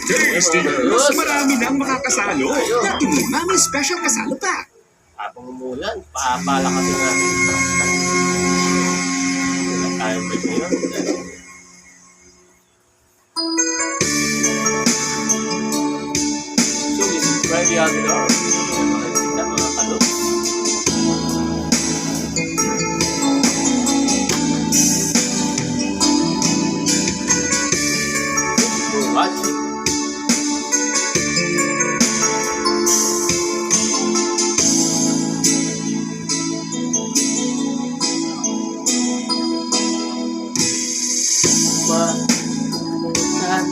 Tasty! Mas marami nang makakasalo. Dati muna may special kasalo pa. Habang umulan, papalakasin natin. Wala tayong break ngayon. So, this is Friday Aguilar. Mga kalot. Watching. Mabutan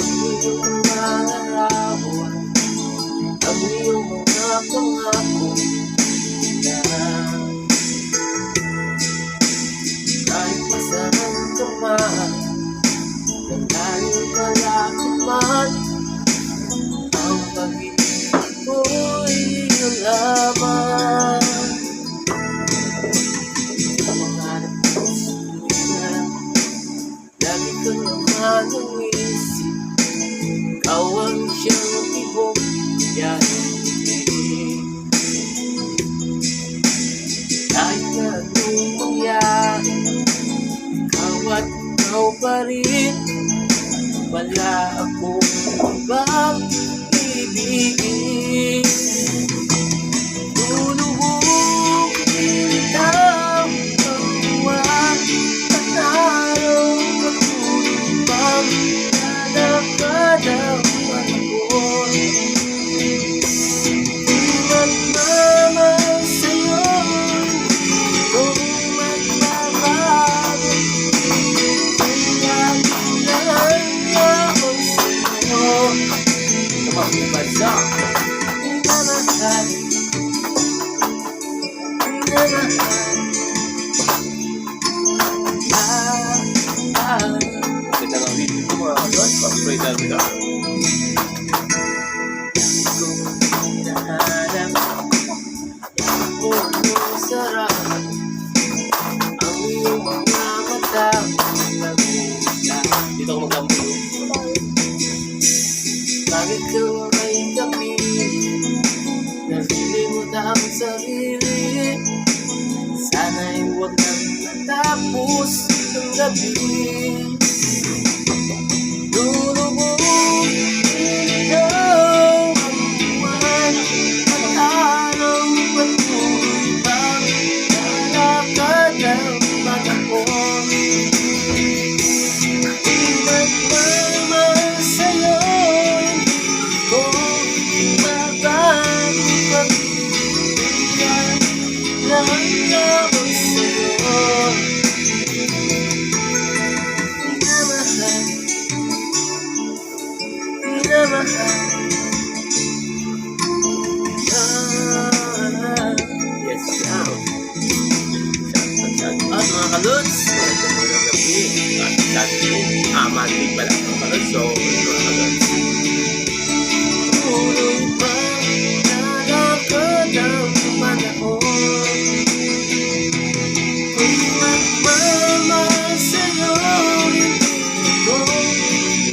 ang iyong mga larawan, ang iyong mga pangako na kahit masarang tumaan, dahil malapit man ang pag-ibig ko'y iyong laman. Pangarap ko na lagi ko naman ang isip, ikaw ang siyang ibong yahin. Kahit na anong mangyari, ikaw at ikaw pa rin. Wala akong ibang ibigin. Lulubog bitaw ang buwan at araw patuloy pang lalakad ang panahon. Di magmamahal sa'yo, di ko magbabago. Bansa minamahal, minamahal. Kita ng video ko mga kalot, pag-pray na rin ako. Kung hinahanap mo sarap ang iyong mga mata, nagmula. Dito ako magkampulo. Bakit ka may gabi, nalilimot ang sarili? Sana'y huwag nang natapos ang gabi. Lulubog ikaw ang buwan at araw, patuloy pang lalakad ang panahon. Di magmamahal sa'yo, ko mabago pag-ibig, lahat naman sa'yo. Minamahal, minamahal. Yes, now. Shout out mga kalods. Magandang gabi. Mantig pala mga kalods. So, mga kalods. Tuloy pa lalakad ang panahon. Kung magmamahal sa'yo, hindi ko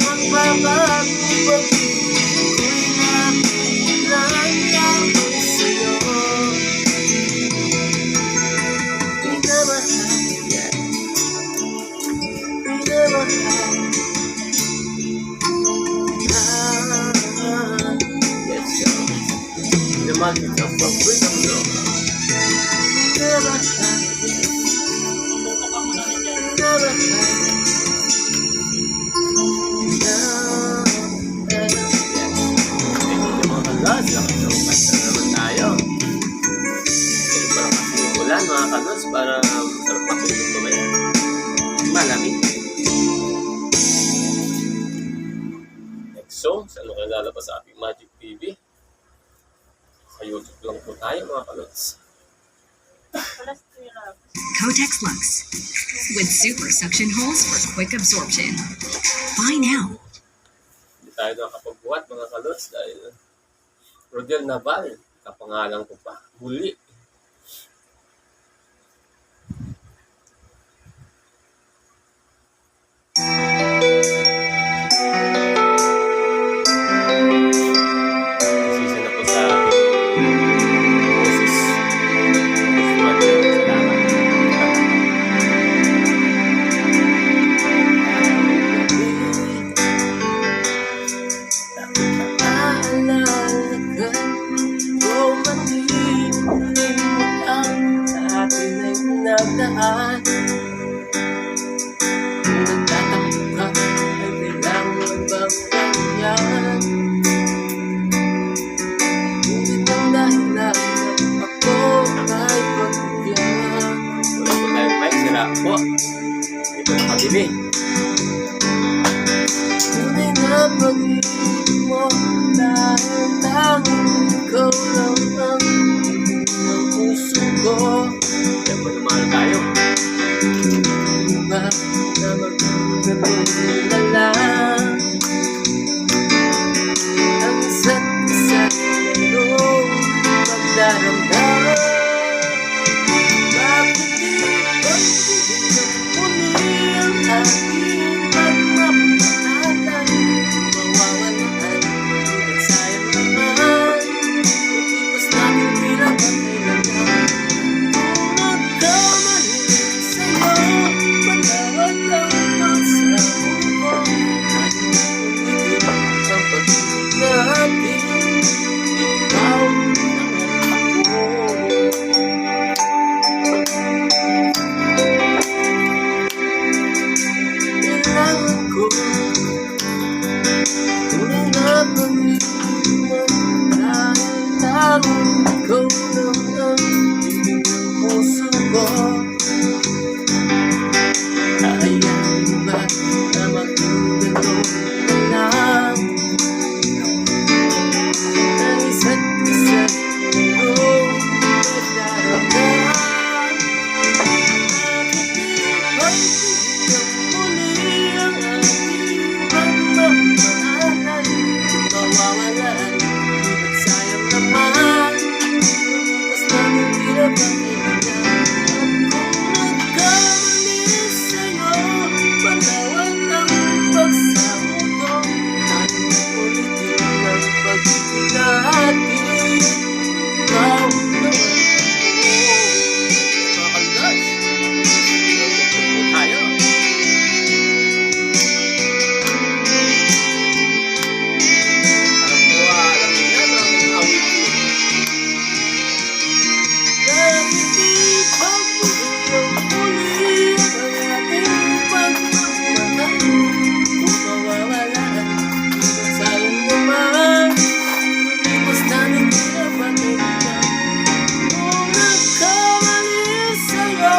magbabago. Pag-ibig ko'y nakikilangan sa'yo. Minamahal yan, minamahal. Yes, sir. Naman ito pang freedom zone. Minamahal, minamahal. Yes, nakasawag na naman tayo. Kaya parang kasi ulan mga kalods para sarap matulog ko maya. Malamig. Next song, saan kayo lalabas sa ating Magic TV? Sa YouTube lang po tayo mga kalods. Kotex Lux with super suction holes for quick absorption. Buy now. Hindi tayo nakapagbuhat mga kalods dahil Rodel Naval, kapangalan ko pa, muli. pag-ibig mo dahil tanging ikaw lang ang ibig ng puso ko. Kaya pa naman tayo. Iba na magkagabi na lang ang isa't isa't mayroong pagdaramdam. Bakit di pagbibigyan muli ang aking pagmamahalan? Mawawalaan, ngunit sayang naman pag-iwas natin bilang kailangan. Kung nagkamali sa'yo, patawad ang pagsamo ko. Aking ulitin ang pag-ibig natin, ikaw naman ako. Kailangan ko tunay na pag-ibig mo dahil tanging ikaw lang ang ibig ng puso ko. Hayaan mo ba na maging na lang ang isa't isa't mayroong pagdaramdam? Bakit di pagbibigyan muli ang aking pagmamahalan? Mawawalaan, ngunit sayang naman pag-iwas natin bilang kailangan. At kung nagkamali sa'yo, patawad ang pagsamo ko. Tanging ulitin ang pag-ibig natin, ikaw naman ako. Mga kaldas, nagpupunta tayo. Alam ko, alam niyo yan ang awitin. Bakit di pagbibigyan muli ang ating pagmamahalan? Kung mawawalaan, ngunit sayang naman pag-iwas natin bilang kailangan. Kung nagkamali sa'yo,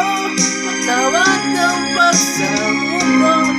patawad ang pagsamo ko.